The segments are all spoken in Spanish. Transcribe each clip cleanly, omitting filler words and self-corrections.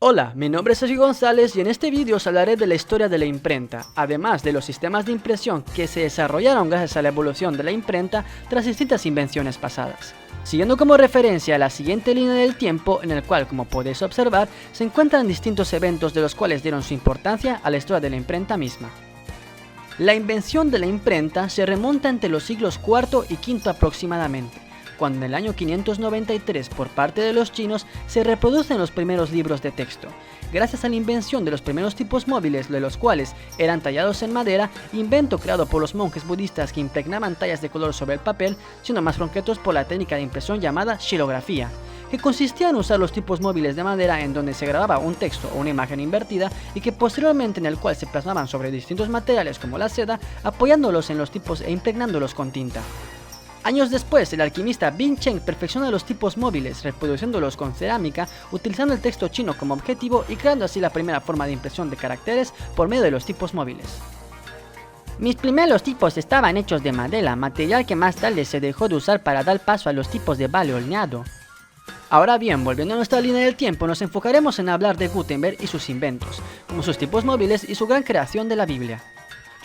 Hola, mi nombre es Sergio González y en este vídeo os hablaré de la historia de la imprenta, además de los sistemas de impresión que se desarrollaron gracias a la evolución de la imprenta tras distintas invenciones pasadas. Siguiendo como referencia la siguiente línea del tiempo, en el cual, como podéis observar, se encuentran distintos eventos de los cuales dieron su importancia a la historia de la imprenta misma. La invención de la imprenta se remonta entre los siglos IV y V aproximadamente, cuando en el año 593 por parte de los chinos se reproducen los primeros libros de texto, gracias a la invención de los primeros tipos móviles, de los cuales eran tallados en madera, invento creado por los monjes budistas que impregnaban tallas de color sobre el papel, siendo más concretos por la técnica de impresión llamada xilografía, que consistía en usar los tipos móviles de madera en donde se grababa un texto o una imagen invertida y que posteriormente en el cual se plasmaban sobre distintos materiales como la seda, apoyándolos en los tipos e impregnándolos con tinta. Años después, el alquimista Bin Cheng perfecciona los tipos móviles, reproduciéndolos con cerámica, utilizando el texto chino como objetivo y creando así la primera forma de impresión de caracteres por medio de los tipos móviles. Mis primeros tipos estaban hechos de madera, material que más tarde se dejó de usar para dar paso a los tipos de vale horneado. Ahora bien, volviendo a nuestra línea del tiempo, nos enfocaremos en hablar de Gutenberg y sus inventos, como sus tipos móviles y su gran creación de la Biblia.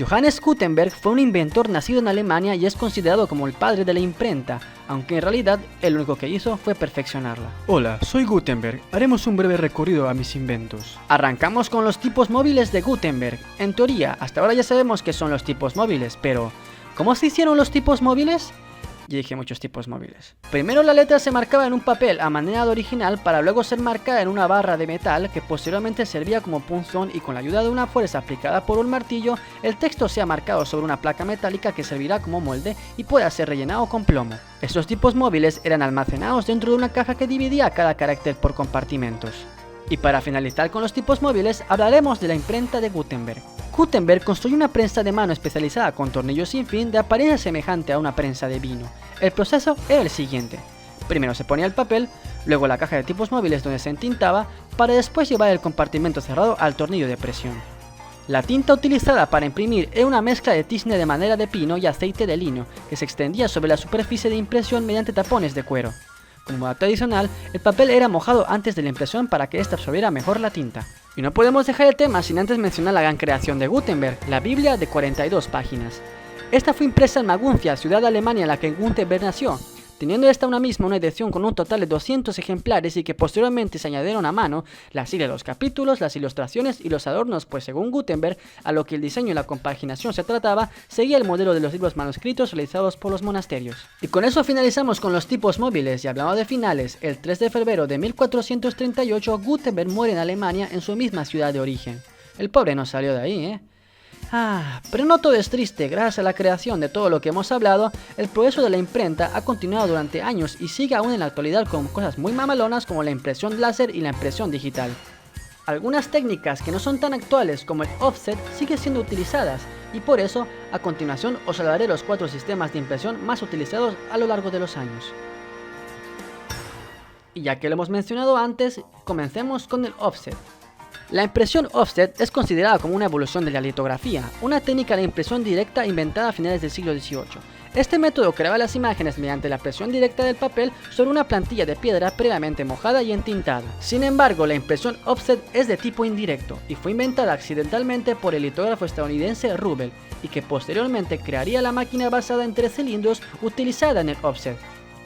Johannes Gutenberg fue un inventor nacido en Alemania y es considerado como el padre de la imprenta, aunque en realidad el único que hizo fue perfeccionarla. Hola, soy Gutenberg. Haremos un breve recorrido a mis inventos. Arrancamos con los tipos móviles de Gutenberg. En teoría, hasta ahora ya sabemos qué son los tipos móviles, pero ¿cómo se hicieron los tipos móviles? Ya dije muchos tipos móviles. Primero la letra se marcaba en un papel a manera de original para luego ser marcada en una barra de metal que posteriormente servía como punzón y con la ayuda de una fuerza aplicada por un martillo, el texto sea marcado sobre una placa metálica que servirá como molde y pueda ser rellenado con plomo. Estos tipos móviles eran almacenados dentro de una caja que dividía cada carácter por compartimentos. Y para finalizar con los tipos móviles, hablaremos de la imprenta de Gutenberg. Gutenberg construyó una prensa de mano especializada con tornillos sin fin de apariencia semejante a una prensa de vino. El proceso era el siguiente. Primero se ponía el papel, luego la caja de tipos móviles donde se entintaba, para después llevar el compartimento cerrado al tornillo de presión. La tinta utilizada para imprimir era una mezcla de tizne de madera de pino y aceite de lino, que se extendía sobre la superficie de impresión mediante tapones de cuero. Como dato adicional, el papel era mojado antes de la impresión para que ésta absorbiera mejor la tinta. Y no podemos dejar el tema sin antes mencionar la gran creación de Gutenberg, la Biblia de 42 páginas. Esta fue impresa en Maguncia, ciudad de Alemania en la que Gutenberg nació, teniendo esta una edición con un total de 200 ejemplares y que posteriormente se añadieron a mano la serie de los capítulos, las ilustraciones y los adornos, pues según Gutenberg, a lo que el diseño y la compaginación se trataba, seguía el modelo de los libros manuscritos realizados por los monasterios. Y con eso finalizamos con los tipos móviles, y hablando de finales, el 3 de febrero de 1438 Gutenberg muere en Alemania en su misma ciudad de origen. El pobre no salió de ahí, pero no todo es triste. Gracias a la creación de todo lo que hemos hablado, el progreso de la imprenta ha continuado durante años y sigue aún en la actualidad con cosas muy mamalonas como la impresión láser y la impresión digital. Algunas técnicas que no son tan actuales como el offset siguen siendo utilizadas y por eso, a continuación os hablaré los 4 sistemas de impresión más utilizados a lo largo de los años. Y ya que lo hemos mencionado antes, comencemos con el offset. La impresión offset es considerada como una evolución de la litografía, una técnica de impresión directa inventada a finales del siglo XVIII. Este método creaba las imágenes mediante la presión directa del papel sobre una plantilla de piedra previamente mojada y entintada. Sin embargo, la impresión offset es de tipo indirecto y fue inventada accidentalmente por el litógrafo estadounidense Rubel y que posteriormente crearía la máquina basada en 3 cilindros utilizada en el offset,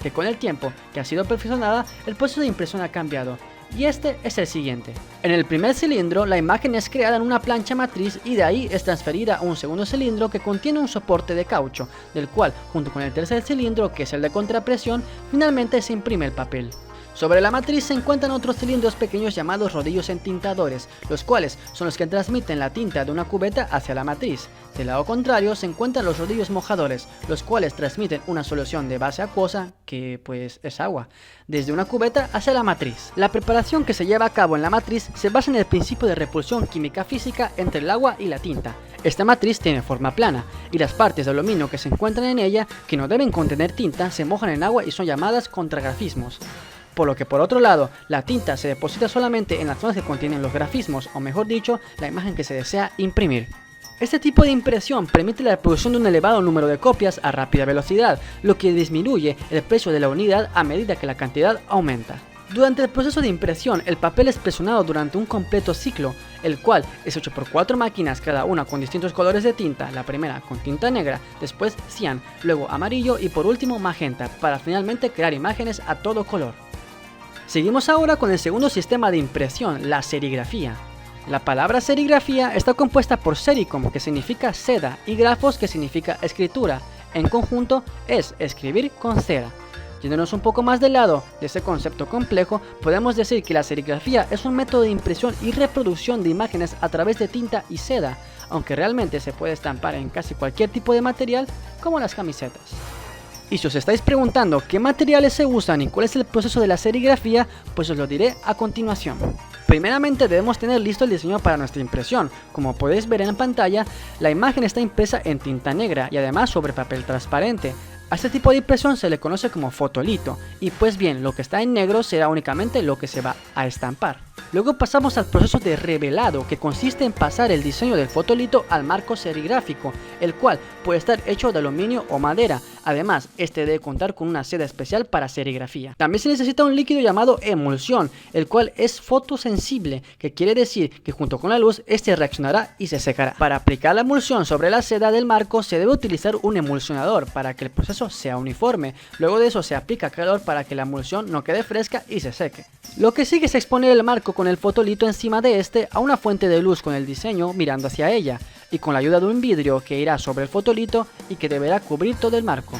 que con el tiempo que ha sido perfeccionada, el proceso de impresión ha cambiado. Y este es el siguiente. En el primer cilindro, la imagen es creada en una plancha matriz y de ahí es transferida a un segundo cilindro que contiene un soporte de caucho, del cual, junto con el tercer cilindro, que es el de contrapresión, finalmente se imprime el papel. Sobre la matriz se encuentran otros cilindros pequeños llamados rodillos entintadores, los cuales son los que transmiten la tinta de una cubeta hacia la matriz. Del lado contrario se encuentran los rodillos mojadores, los cuales transmiten una solución de base acuosa, que pues es agua, desde una cubeta hacia la matriz. La preparación que se lleva a cabo en la matriz se basa en el principio de repulsión química-física entre el agua y la tinta. Esta matriz tiene forma plana, y las partes de aluminio que se encuentran en ella, que no deben contener tinta, se mojan en agua y son llamadas contragrafismos. Por lo que por otro lado, la tinta se deposita solamente en las zonas que contienen los grafismos, o mejor dicho, la imagen que se desea imprimir. Este tipo de impresión permite la producción de un elevado número de copias a rápida velocidad, lo que disminuye el precio de la unidad a medida que la cantidad aumenta. Durante el proceso de impresión, el papel es presionado durante un completo ciclo, el cual es hecho por 4 máquinas, cada una con distintos colores de tinta, la primera con tinta negra, después cian, luego amarillo y por último magenta, para finalmente crear imágenes a todo color. Seguimos ahora con el segundo sistema de impresión, la serigrafía. La palabra serigrafía está compuesta por sericom, que significa seda, y grafos, que significa escritura. En conjunto es escribir con cera. Yéndonos un poco más del lado de ese concepto complejo, podemos decir que la serigrafía es un método de impresión y reproducción de imágenes a través de tinta y seda, aunque realmente se puede estampar en casi cualquier tipo de material, como las camisetas. Y si os estáis preguntando qué materiales se usan y cuál es el proceso de la serigrafía, pues os lo diré a continuación. Primeramente debemos tener listo el diseño para nuestra impresión. Como podéis ver en pantalla, la imagen está impresa en tinta negra y además sobre papel transparente. A este tipo de impresión se le conoce como fotolito, y pues bien, lo que está en negro será únicamente lo que se va a estampar. Luego pasamos al proceso de revelado, que consiste en pasar el diseño del fotolito al marco serigráfico, el cual puede estar hecho de aluminio o madera. Además, este debe contar con una seda especial para serigrafía. También se necesita un líquido llamado emulsión, el cual es fotosensible, que quiere decir que junto con la luz este reaccionará y se secará. Para aplicar la emulsión sobre la seda del marco se debe utilizar un emulsionador para que el proceso sea uniforme. Luego de eso se aplica calor para que la emulsión no quede fresca y se seque. Lo que sigue es exponer el marco con el fotolito encima de este a una fuente de luz con el diseño mirando hacia ella, y con la ayuda de un vidrio que irá sobre el fotolito y que deberá cubrir todo el marco.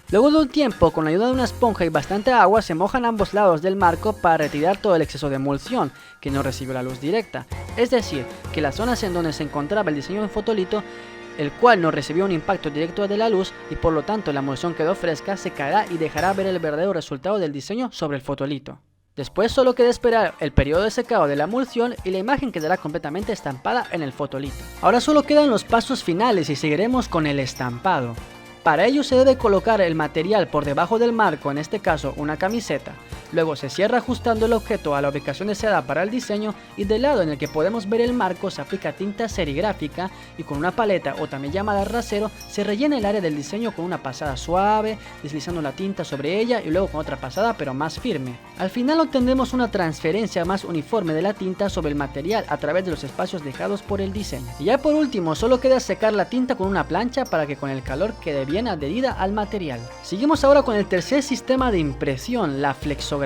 Luego de un tiempo, con la ayuda de una esponja y bastante agua, se mojan ambos lados del marco para retirar todo el exceso de emulsión que no recibió la luz directa. Es decir, que las zonas en donde se encontraba el diseño del fotolito, el cual no recibió un impacto directo de la luz y por lo tanto la emulsión quedó fresca, se caerá y dejará ver el verdadero resultado del diseño sobre el fotolito. Después solo queda esperar el periodo de secado de la emulsión y la imagen quedará completamente estampada en el fotolito. Ahora solo quedan los pasos finales y seguiremos con el estampado. Para ello se debe colocar el material por debajo del marco, en este caso una camiseta. Luego se cierra ajustando el objeto a la ubicación deseada para el diseño, y del lado en el que podemos ver el marco se aplica tinta serigráfica y con una paleta, o también llamada rasero, se rellena el área del diseño con una pasada suave, deslizando la tinta sobre ella y luego con otra pasada pero más firme. Al final obtendremos una transferencia más uniforme de la tinta sobre el material a través de los espacios dejados por el diseño. Y ya por último solo queda secar la tinta con una plancha para que con el calor quede bien adherida al material. Seguimos ahora con el tercer sistema de impresión, la flexografía.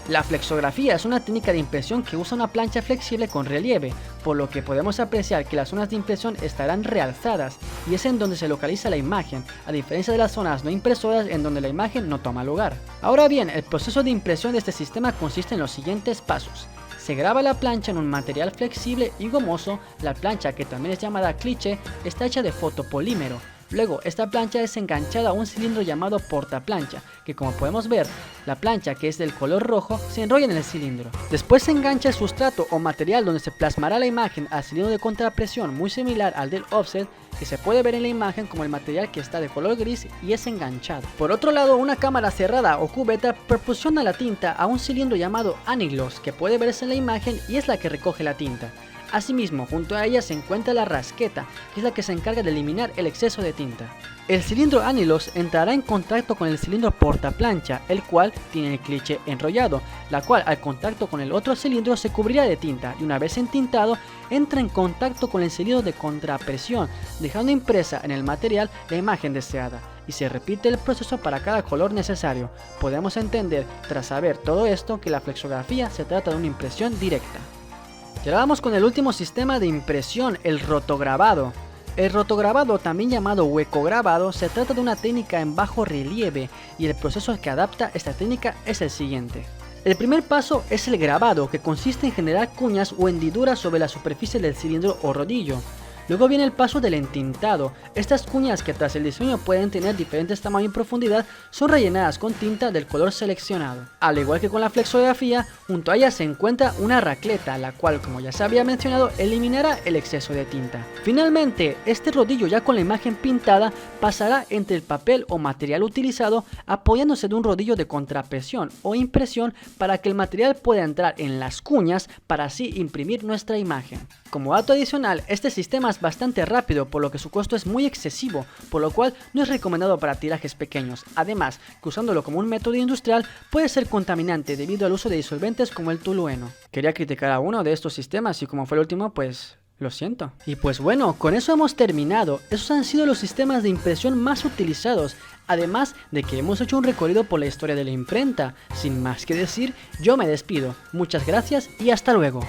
La flexografía es una técnica de impresión que usa una plancha flexible con relieve, por lo que podemos apreciar que las zonas de impresión estarán realzadas y es en donde se localiza la imagen, a diferencia de las zonas no impresoras en donde la imagen no toma lugar. Ahora bien, el proceso de impresión de este sistema consiste en los siguientes pasos. Se graba la plancha en un material flexible y gomoso. La plancha, que también es llamada cliché, está hecha de fotopolímero. Luego, esta plancha es enganchada a un cilindro llamado portaplancha, que como podemos ver, la plancha, que es del color rojo, se enrolla en el cilindro. Después se engancha el sustrato o material donde se plasmará la imagen al cilindro de contrapresión, muy similar al del offset, que se puede ver en la imagen como el material que está de color gris y es enganchado. Por otro lado, una cámara cerrada o cubeta propulsiona la tinta a un cilindro llamado anigloss, que puede verse en la imagen y es la que recoge la tinta. Asimismo, junto a ella se encuentra la rasqueta, que es la que se encarga de eliminar el exceso de tinta. El cilindro anigloss entrará en contacto con el cilindro portaplancha, el cual tiene el cliché enrollado, la cual al contacto con el otro cilindro se cubrirá de tinta y una vez entintado entra en contacto con el cilindro de contrapresión, dejando impresa en el material la imagen deseada. Y se repite el proceso para cada color necesario. Podemos entender, tras saber todo esto, que la flexografía se trata de una impresión directa. Y ahora vamos con el último sistema de impresión, el rotograbado. El rotograbado, también llamado hueco grabado, se trata de una técnica en bajo relieve y el proceso que adapta esta técnica es el siguiente. El primer paso es el grabado, que consiste en generar cuñas o hendiduras sobre la superficie del cilindro o rodillo. Luego viene el paso del entintado. Estas cuñas, que tras el diseño pueden tener diferentes tamaños y profundidad, son rellenadas con tinta del color seleccionado. Al igual que con la flexografía, junto a ella se encuentra una racleta, la cual, como ya se había mencionado, eliminará el exceso de tinta. Finalmente, este rodillo, ya con la imagen pintada, pasará entre el papel o material utilizado, apoyándose de un rodillo de contrapresión o impresión para que el material pueda entrar en las cuñas para así imprimir nuestra imagen. Como dato adicional, este sistema es además bastante rápido, por lo que su costo es muy excesivo, por lo cual no es recomendado para tirajes pequeños. Además, que usándolo como un método industrial puede ser contaminante debido al uso de disolventes como el tolueno. Quería criticar a uno de estos sistemas y como fue el último, pues lo siento. Y pues bueno, con eso hemos terminado. Esos han sido los sistemas de impresión más utilizados, además de que hemos hecho un recorrido por la historia de la imprenta. Sin más que decir, yo me despido. Muchas gracias y hasta luego.